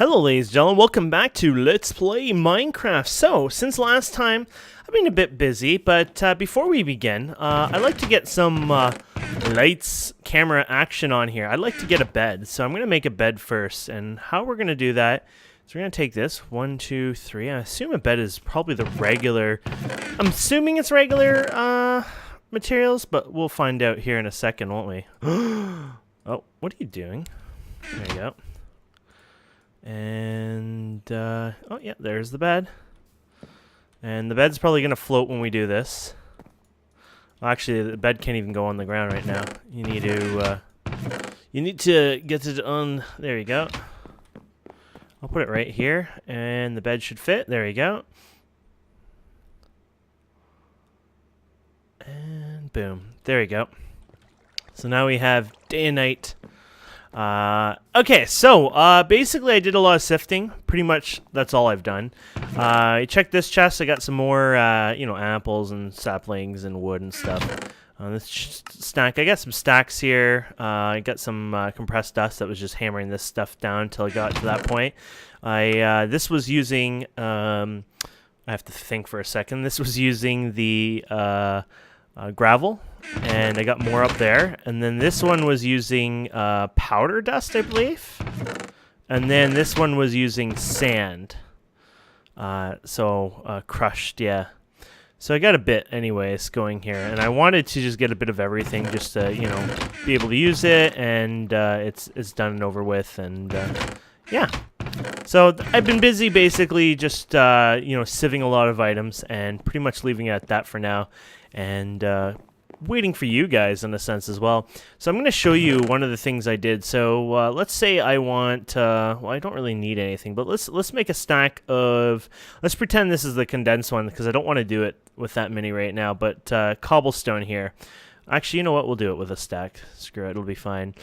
Hello ladies and gentlemen, welcome back to Let's Play Minecraft. So, since last time, I've been a bit busy, but before we begin, I'd like to get some lights, camera action on here. I'd like to get a bed, so I'm going to make a bed first, and how we're going to do that is we're going to take this, 1, 2, 3, I assume a bed is probably the regular, I'm assuming it's regular materials, but we'll find out here in a second, won't we? Oh, what are you doing? There you go. And, oh yeah, there's the bed. And the bed's probably going to float when we do this. Well, actually, the bed can't even go on the ground right now. You need to get it on, there you go. I'll put it right here, and the bed should fit, there you go. And boom, there you go. So now we have day and night. Okay, so basically I did a lot of sifting. Pretty much that's all I've done. I checked this chest. I got some more, apples and saplings and wood and stuff. This stack, I got some stacks here. I got some compressed dust that was just hammering this stuff down until I got to that point. This was using, I have to think for a second. This was using the gravel, and I got more up there. And then this one was using powder dust, I believe. And then this one was using sand. Crushed, yeah. So I got a bit anyways going here, and I wanted to just get a bit of everything just to, be able to use it, and it's done and over with, and yeah. So I've been busy basically just, sieving a lot of items and pretty much leaving it at that for now. And waiting for you guys in a sense as well. So I'm going to show you one of the things I did. So let's say I want, well, I don't really need anything, but let's make a stack of, let's pretend this is the condensed one because I don't want to do it with that many right now, but cobblestone here. Actually, you know what? We'll do it with a stack. Screw it. It'll be fine.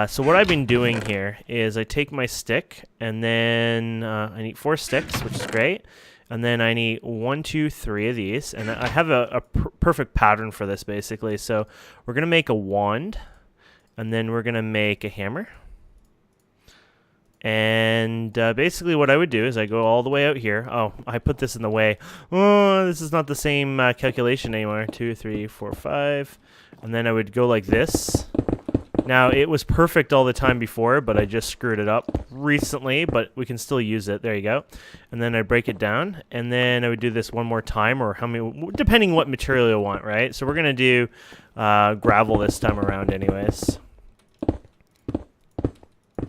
So what I've been doing here is I take my stick, and then I need 4 sticks, which is great. And then I need 1, 2, 3 of these, and I have a perfect pattern for this basically. So we're gonna make a wand, and then we're gonna make a hammer. And basically what I would do is I go all the way out here. Oh, I put this in the way. Oh, this is not the same calculation anymore. 2, 3, 4, 5, and then I would go like this. Now, it was perfect all the time before, but I just screwed it up recently, but we can still use it. There you go. And then I break it down, and then I would do this one more time, or how many, depending what material you want, right? So we're going to do gravel this time around anyways.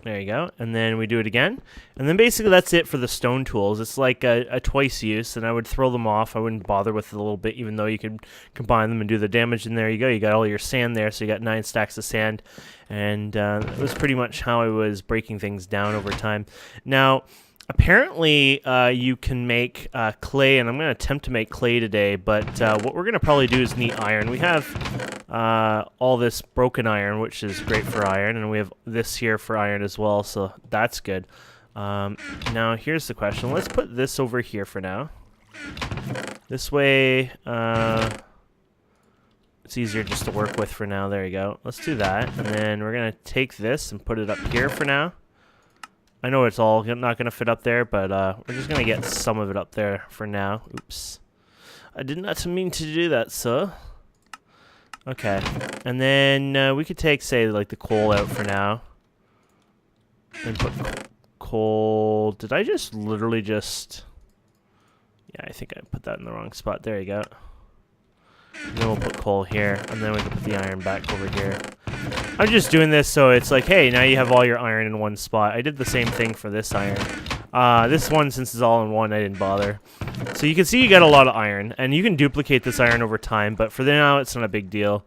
There you go. And then we do it again. And then basically that's it for the stone tools. It's like a twice use, and I would throw them off. I wouldn't bother with it a little bit, even though you could combine them and do the damage. And there you go. You got all your sand there, so you got 9 stacks of sand. And that was pretty much how I was breaking things down over time. Now, apparently you can make clay, and I'm going to attempt to make clay today, but what we're going to probably do is need iron. We have all this broken iron, which is great for iron, and we have this here for iron as well, so that's good. Now, here's the question. Let's put this over here for now. This way, it's easier just to work with for now. There you go. Let's do that, and then we're going to take this and put it up here for now. I know it's all not going to fit up there, but we're just going to get some of it up there for now. Oops. I did not mean to do that, sir. Okay. And then we could take, say, like the coal out for now. And put coal... Did I just literally just... Yeah, I think I put that in the wrong spot. There you go. And then we'll put coal here, and then we can put the iron back over here. I'm just doing this so it's like, hey, now you have all your iron in one spot. I did the same thing for this iron. This one, since it's all in one, I didn't bother. So you can see you got a lot of iron, and you can duplicate this iron over time, but for now, it's not a big deal.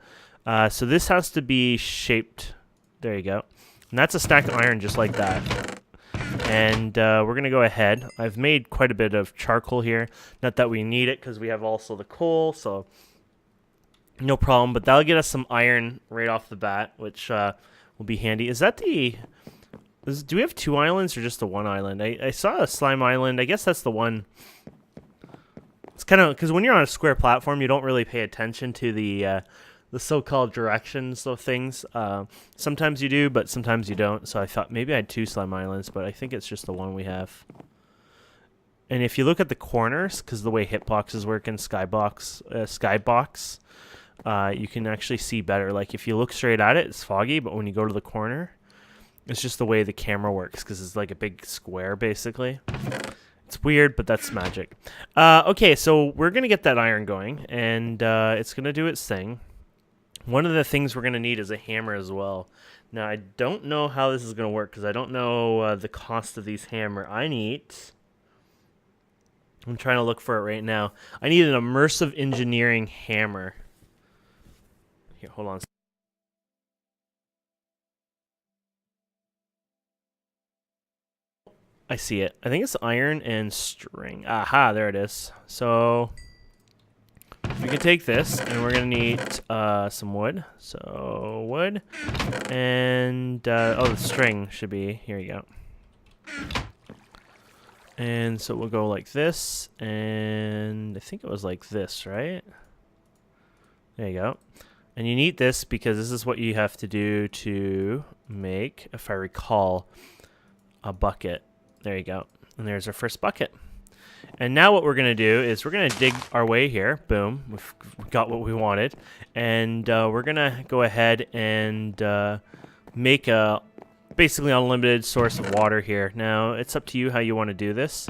So this has to be shaped. There you go. And that's a stack of iron just like that. And we're going to go ahead. I've made quite a bit of charcoal here. Not that we need it, because we have also the coal, so... No problem, but that'll get us some iron right off the bat, which will be handy. Is that the... do we have 2 islands or just the 1 island? I saw a slime island. I guess that's the one. It's kind of... Because when you're on a square platform, you don't really pay attention to the the so-called directions of things. Sometimes you do, but sometimes you don't. So I thought maybe I had 2 slime islands, but I think it's just the one we have. And if you look at the corners, because the way hitboxes work in Skybox, you can actually see better. Like if you look straight at it, it's foggy, but when you go to the corner, it's just the way the camera works, because it's like a big square, basically. It's weird, but that's magic. Okay, so we're going to get that iron going, and it's going to do its thing. One of the things we're going to need is a hammer as well. Now, I don't know how this is going to work, because I don't know the cost of these hammer. I'm trying to look for it right now. I need an immersive engineering hammer. Here, hold on. I see it. I think it's iron and string. Aha, there it is. So we can take this, and we're going to need some wood. So wood. And, oh, the string should be, here you go. And so we'll go like this, and I think it was like this, right? There you go. And you need this because this is what you have to do to make, if I recall, a bucket. There you go. And there's our first bucket. And now what we're going to do is we're going to dig our way here. Boom. We've got what we wanted. And we're going to go ahead and make a basically unlimited source of water here. Now, it's up to you how you want to do this.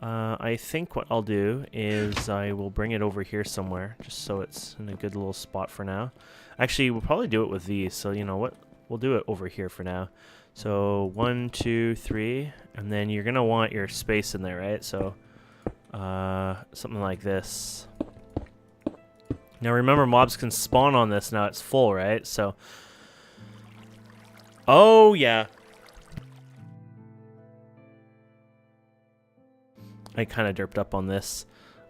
I think what I'll do is I will bring it over here somewhere, just so it's in a good little spot for now. Actually, we'll probably do it with these, so you know what? We'll do it over here for now. So 1, 2, 3, and then you're going to want your space in there, right? So something like this. Now remember, mobs can spawn on this now it's full, right? So, oh yeah. I kind of derped up on this.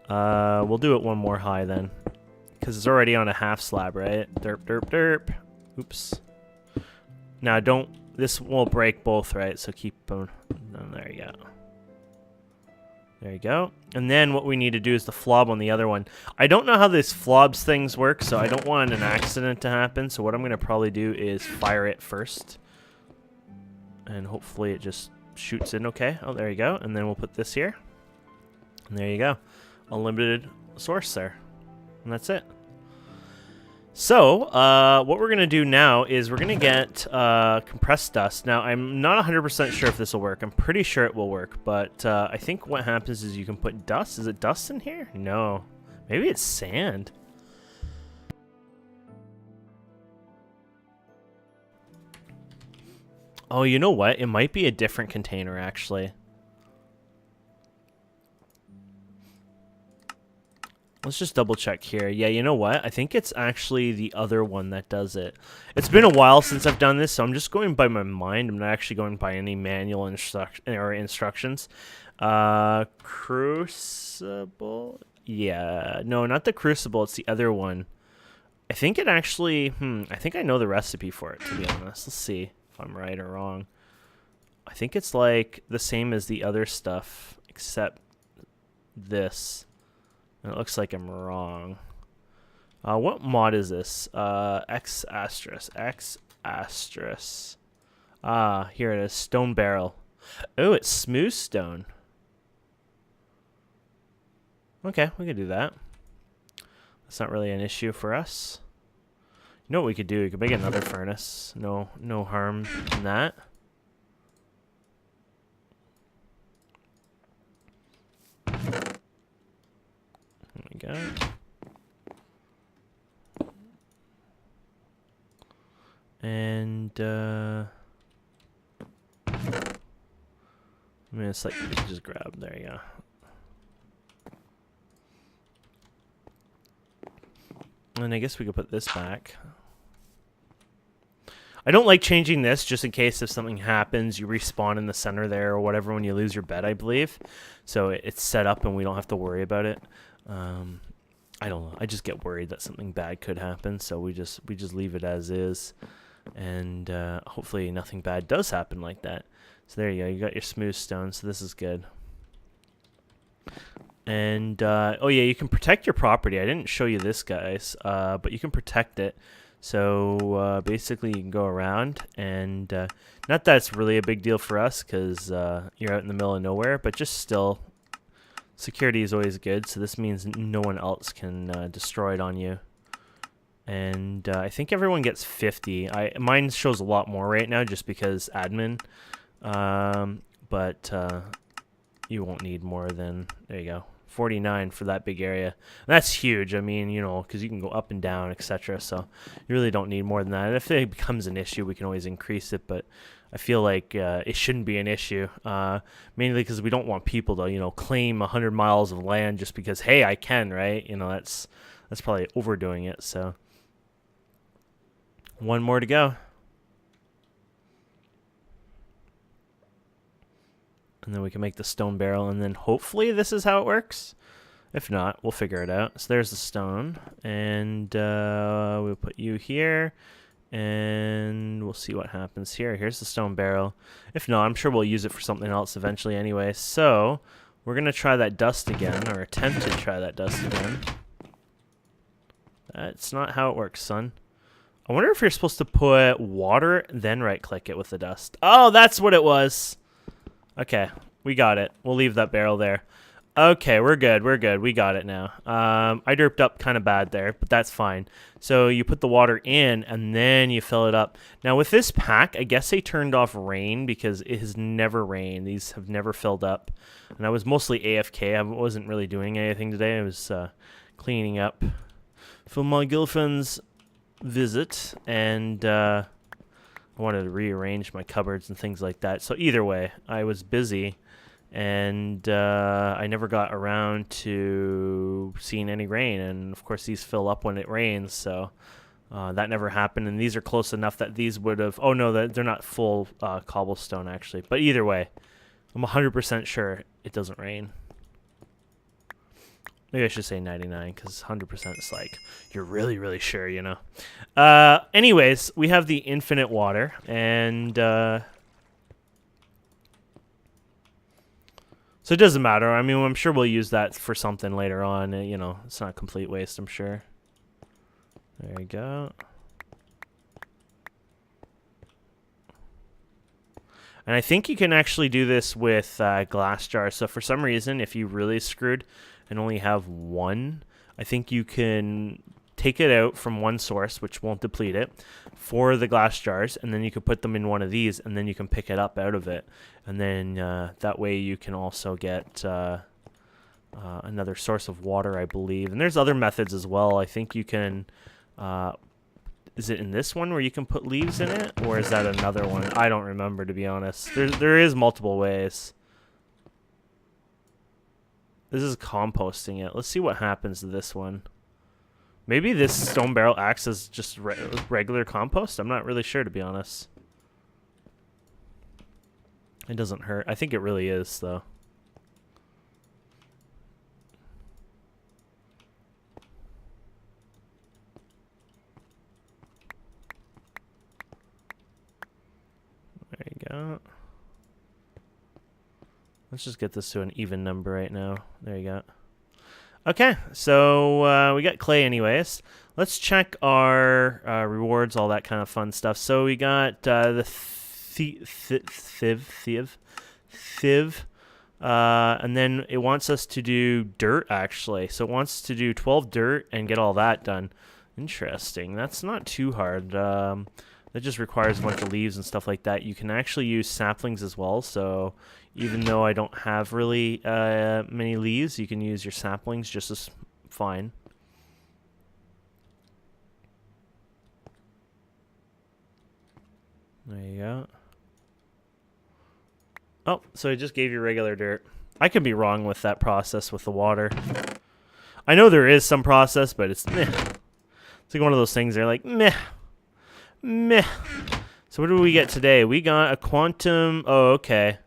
We'll do it one more high then, because it's already on a half slab, right? Derp, derp, derp. Oops. Now don't. This will break both, right? So keep them. There you go. There you go. And then what we need to do is the flob on the other one. I don't know how this flobs things work, so I don't want an accident to happen. So what I'm going to probably do is fire it first. And hopefully it just shoots in okay. Oh, there you go. And then we'll put this here. And there you go. Unlimited source there. And that's it. So, what we're going to do now is we're going to get compressed dust. Now, I'm not 100% sure if this will work. I'm pretty sure it will work, but I think what happens is you can put dust. Is it dust in here? No. Maybe it's sand. Oh, you know what? It might be a different container, actually. Let's just double check here. Yeah, you know what? I think it's actually the other one that does it. It's been a while since I've done this, so I'm just going by my mind. I'm not actually going by any manual instructions. Crucible? Yeah. No, not the Crucible. It's the other one. I think it actually... I think I know the recipe for it, to be honest. Let's see if I'm right or wrong. I think it's like the same as the other stuff, except this. And it looks like I'm wrong. What mod is this? X asterisk. X asterisk. Here it is. Stone barrel. Oh, it's smooth stone. Okay, we could do that. That's not really an issue for us. You know what we could do? We could make another furnace. No harm in that. There we go. And I mean, it's like we can just grab. There you go. And I guess we could put this back. I don't like changing this just in case if something happens, you respawn in the center there or whatever when you lose your bed, I believe. So it's set up and we don't have to worry about it. I don't know. I just get worried that something bad could happen, so we just leave it as is, and hopefully nothing bad does happen like that. So there you go. You got your smooth stone, so this is good. And, oh yeah, you can protect your property. I didn't show you this, guys, but you can protect it. So, basically, you can go around, and, not that it's really a big deal for us, because, you're out in the middle of nowhere, but just still, security is always good, so this means no one else can, destroy it on you. And, I think everyone gets 50. Mine shows a lot more right now, just because admin, but, you won't need more than, there you go, 49 for that big area. And that's huge. I mean, you know, because you can go up and down, etc. So you really don't need more than that. And if it becomes an issue, we can always increase it. But I feel like it shouldn't be an issue, mainly because we don't want people to, you know, claim 100 miles of land just because, hey, I can, right? You know, that's probably overdoing it. So one more to go. And then we can make the stone barrel, and then hopefully this is how it works. If not, we'll figure it out. So there's the stone, and we'll put you here, and we'll see what happens here. Here's the stone barrel. If not, I'm sure we'll use it for something else eventually anyway. So we're going to try that dust again, or attempt to try that dust again. That's not how it works, son. I wonder if you're supposed to put water, then right-click it with the dust. Oh, that's what it was. Okay, we got it. We'll leave that barrel there. Okay, we're good. We're good. We got it now. I derped up kind of bad there, but that's fine. So you put the water in, and then you fill it up. Now, with this pack, I guess they turned off rain because it has never rained. These have never filled up. And I was mostly AFK. I wasn't really doing anything today. I was cleaning up for my girlfriend's visit, and I wanted to rearrange my cupboards and things like that. So either way, I was busy, and I never got around to seeing any rain. And of course, these fill up when it rains, so that never happened. And these are close enough that these would have... Oh, no, they're not full cobblestone, actually. But either way, I'm 100% sure it doesn't rain. Maybe I should say 99, because 100% is like, you're really, really sure, you know. Anyways, we have the infinite water, and so it doesn't matter. I mean, I'm sure we'll use that for something later on. You know, it's not a complete waste, I'm sure. There you go. And I think you can actually do this with glass jars. So for some reason, if you really screwed and only have one, I think you can take it out from one source, which won't deplete it, for the glass jars, and then you can put them in one of these, and then you can pick it up out of it. And then that way you can also get another source of water, I believe. And there's other methods as well. I think you can... is it in this one where you can put leaves in it? Or is that another one? I don't remember, to be honest. There is multiple ways. This is composting it. Let's see what happens to this one. Maybe this stone barrel acts as just regular compost? I'm not really sure, to be honest. It doesn't hurt. I think it really is, though. There you go. Let's just get this to an even number right now. There you go. Okay, so we got clay anyways. Let's check our rewards, all that kind of fun stuff. So we got the thiv, and then it wants us to do dirt, actually. So it wants to do 12 dirt and get all that done. Interesting. That's not too hard. That just requires a bunch of leaves and stuff like that. You can actually use saplings as well, so even though I don't have really many leaves, you can use your saplings just as fine. There you go. Oh, so it just gave you regular dirt. I could be wrong with that process with the water. I know there is some process, but it's meh. It's like one of those things they're like, meh. Meh. So what did we get today? We got a quantum... Oh, okay.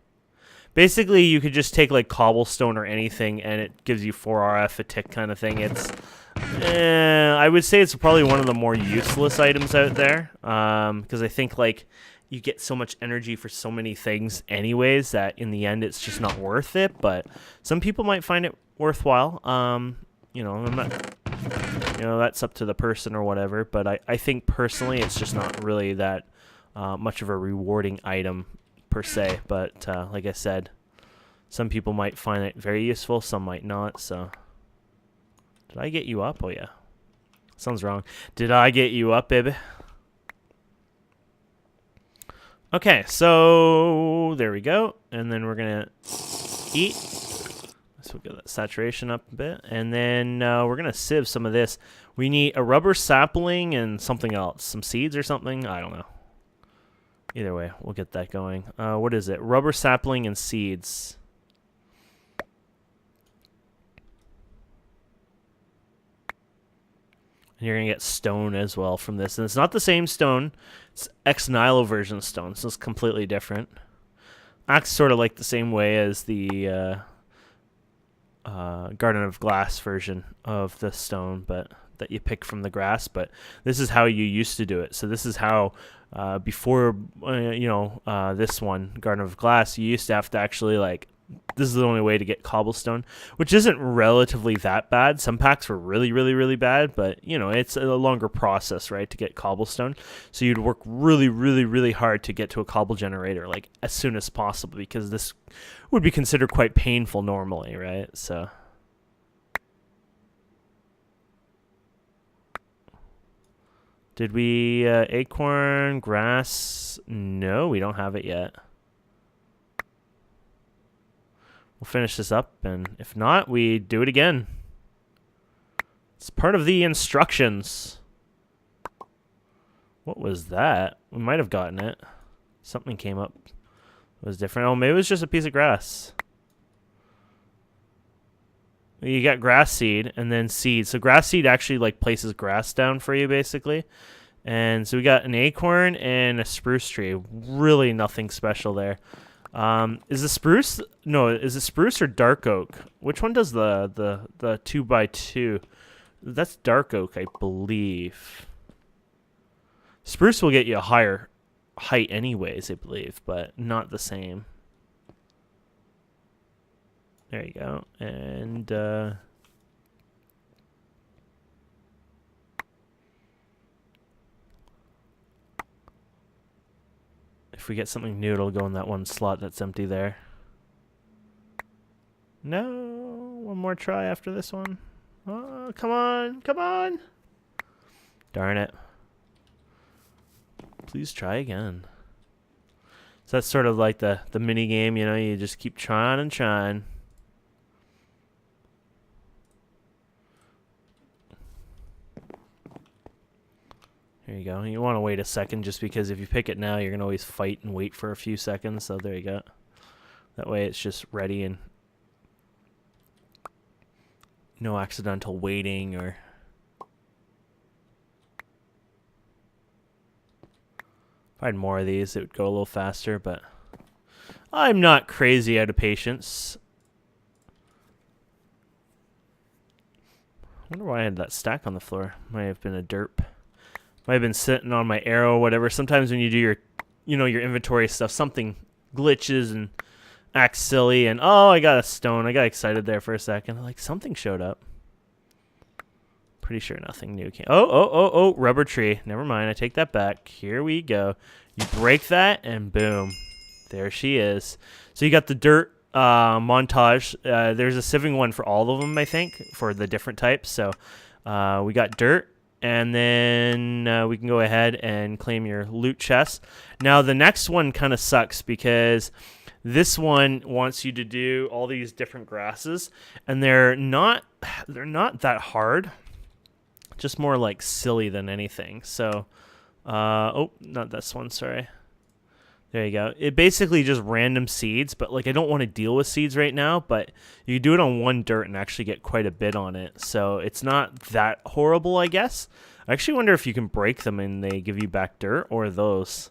Basically, you could just take like cobblestone or anything, and it gives you 4 RF a tick kind of thing. It's... I would say it's probably one of the more useless items out there. Because I think like you get so much energy for so many things anyways that in the end it's just not worth it. But some people might find it worthwhile. You know, I'm not, you know, that's up to the person or whatever. But I think personally it's just not really that much of a rewarding item per se. But like I said, some people might find it very useful, some might not. So did I get you up? Oh yeah. Sounds wrong. Did I get you up, baby? Okay, so there we go. And then we're going to eat. So we'll get that saturation up a bit. And then we're going to sieve some of this. We need a rubber sapling and something else. Some seeds or something? I don't know. Either way, we'll get that going. What is it? Rubber sapling and seeds. And you're going to get stone as well from this. And it's not the same stone. It's ex-Nihilo version stone, so it's completely different. Acts sort of like the same way as the Garden of Glass version of the stone, but that you pick from the grass. But this is how you used to do it. So this is how before this one, Garden of Glass, you used to have to actually like. This is the only way to get cobblestone, which isn't relatively that bad. Some packs were really, really, really bad, but, you know, it's a longer process, right, to get cobblestone. So you'd work really, really, really hard to get to a cobble generator, like, as soon as possible, because this would be considered quite painful normally, right? So did we acorn, grass? No, we don't have it yet. We'll finish this up, and if not, we do it again. It's part of the instructions. What was that? We might have gotten it. Something came up. It was different. Oh, maybe it was just a piece of grass. You got grass seed and then seed. So grass seed actually like places grass down for you, basically. And so we got an acorn and a spruce tree. Really nothing special there. Is the spruce? No, is it spruce or dark oak? Which one does the 2x2? That's dark oak, I believe. Spruce will get you a higher height anyways, I believe, but not the same. There you go. And if we get something new, it'll go in that one slot that's empty there. No, one more try after this one. Oh, come on, come on. Darn it. Please try again. So that's sort of like the mini game, you know, you just keep trying and trying. There you go. You want to wait a second just because if you pick it now, you're going to always fight and wait for a few seconds. So there you go. That way it's just ready and no accidental waiting or... If I had more of these, it would go a little faster, but I'm not crazy out of patience. I wonder why I had that stack on the floor. Might have been a derp. Might have been sitting on my arrow or whatever. Sometimes when you do your, your inventory stuff, something glitches and acts silly. And, oh, I got a stone. I got excited there for a second. Like, something showed up. Pretty sure nothing new came. Oh, rubber tree. Never mind. I take that back. Here we go. You break that, and boom. There she is. So you got the dirt montage. There's a sieving one for all of them, I think, for the different types. So we got dirt. And then we can go ahead and claim your loot chest. Now, the next one kind of sucks because this one wants you to do all these different grasses. And they're not that hard. Just more like silly than anything. So, oh, not this one, sorry. There you go. It basically just random seeds, but like I don't want to deal with seeds right now, but you do it on one dirt and actually get quite a bit on it. So it's not that horrible, I guess. I actually wonder if you can break them and they give you back dirt or those.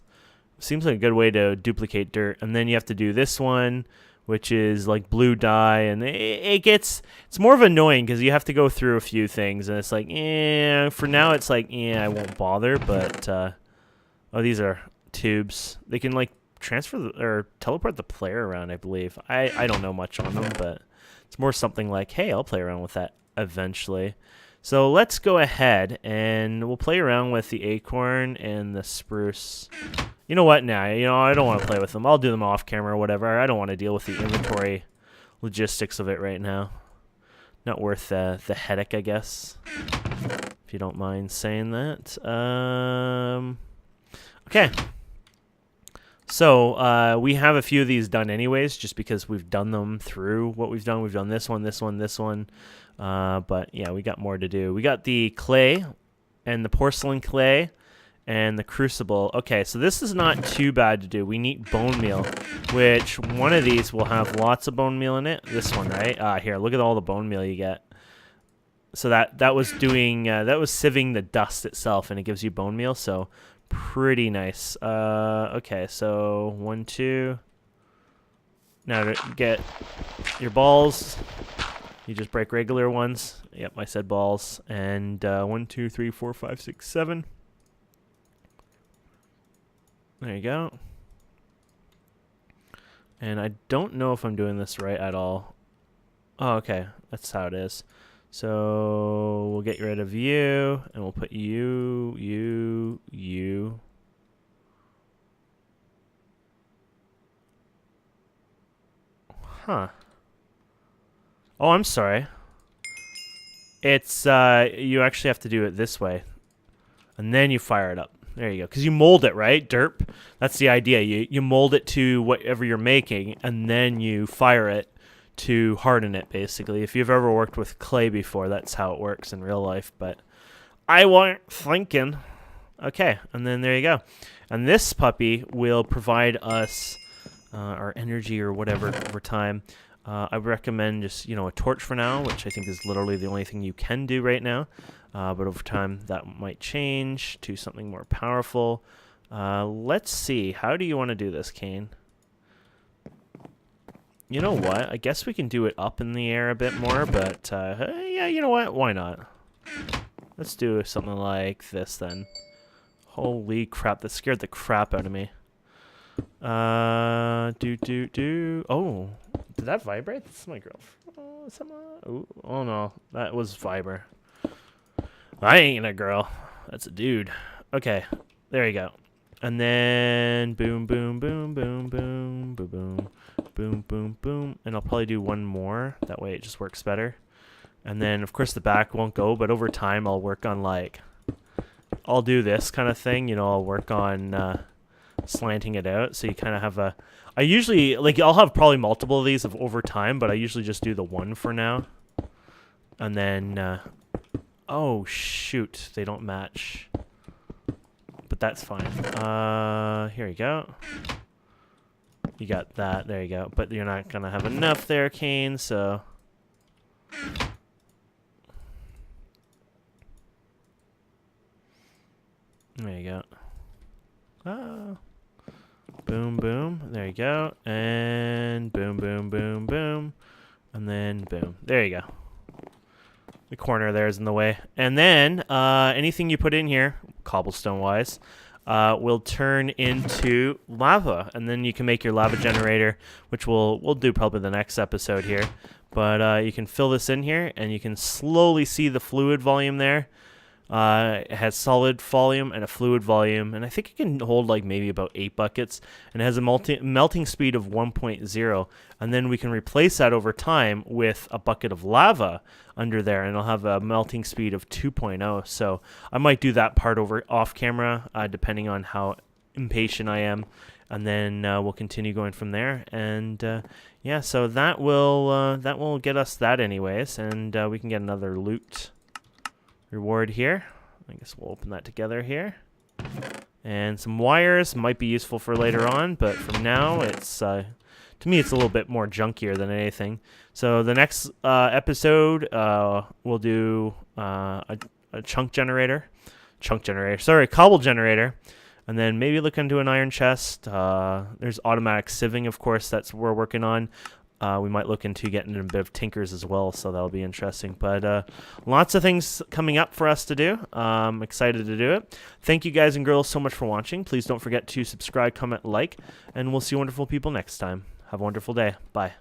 Seems like a good way to duplicate dirt. And then you have to do this one, which is like blue dye, and it's more of annoying because you have to go through a few things, and it's like, for now it's like, I won't bother, but, oh, these are tubes. They can like transfer or teleport the player around, I believe. I don't know much on them, but it's more something like, hey, I'll play around with that eventually. So let's go ahead and we'll play around with the acorn and the spruce. You know what? Nah, I don't want to play with them. I'll do them off camera or whatever. I don't want to deal with the inventory logistics of it right now. Not worth the headache, I guess. If you don't mind saying that. Okay. So we have a few of these done anyways, just because we've done them through what we've done. We've done this one, this one, this one. But yeah, we got more to do. We got the clay and the porcelain clay and the crucible. Okay, so this is not too bad to do. We need bone meal, which one of these will have lots of bone meal in it. This one, right? Here, look at all the bone meal you get. So that was doing that was sieving the dust itself, and it gives you bone meal. So pretty nice. Okay, so 1, 2. Now to get your balls, you just break regular ones. Yep, I said balls. And 1, 2, 3, 4, 5, 6, 7. There you go. And I don't know if I'm doing this right at all. Oh, okay. That's how it is. So we'll get rid of you, and we'll put you. Huh. Oh, I'm sorry. It's, you actually have to do it this way. And then you fire it up. There you go. Because you mold it, right? Derp. That's the idea. You mold it to whatever you're making, and then you fire it to harden it, basically. If you've ever worked with clay before, that's how it works in real life. But I weren't thinking. Okay, and then there you go. And this puppy will provide us our energy or whatever over time. I recommend just, a torch for now, which I think is literally the only thing you can do right now. But over time, that might change to something more powerful. Let's see. How do you want to do this, Kane? You know what? I guess we can do it up in the air a bit more, but yeah, you know what? Why not? Let's do something like this then. Holy crap, that scared the crap out of me. Oh, did that vibrate? That's my girlfriend. Oh no, that was Viber. I ain't a girl. That's a dude. Okay, there you go. And then boom, boom, boom, boom, boom, boom, boom, boom, boom, boom. And I'll probably do one more. That way it just works better. And then, of course, the back won't go, but over time I'll work on, I'll do this kind of thing. I'll work on slanting it out. So you kind of have I usually, I'll have probably multiple of these over time, but I usually just do the one for now. And then, oh, shoot. They don't match. But that's fine. Here you go. You got that. There you go. But you're not going to have enough there, Kane, so... There you go. Boom, boom. There you go. And boom, boom, boom, boom. And then boom. There you go. The corner there is in the way. And then anything you put in here, cobblestone-wise, will turn into lava. And then you can make your lava generator, which we'll do probably the next episode here. But you can fill this in here, and you can slowly see the fluid volume there. It has solid volume and a fluid volume, and I think it can hold maybe about 8 buckets, and it has a melting speed of 1.0, and then we can replace that over time with a bucket of lava under there, and it'll have a melting speed of 2.0, so I might do that part off camera, depending on how impatient I am, and then we'll continue going from there, and yeah, so that will get us that anyways, and we can get another loot reward here. I guess we'll open that together here. And some wires might be useful for later on, but for now, it's to me, it's a little bit more junkier than anything. So the next episode, we'll do a cobble generator, and then maybe look into an iron chest. There's automatic sieving, of course, that's what we're working on. We might look into getting a bit of tinkers as well, so that'll be interesting. But lots of things coming up for us to do. Excited to do it. Thank you guys and girls so much for watching. Please don't forget to subscribe, comment, like, and we'll see wonderful people next time. Have a wonderful day. Bye.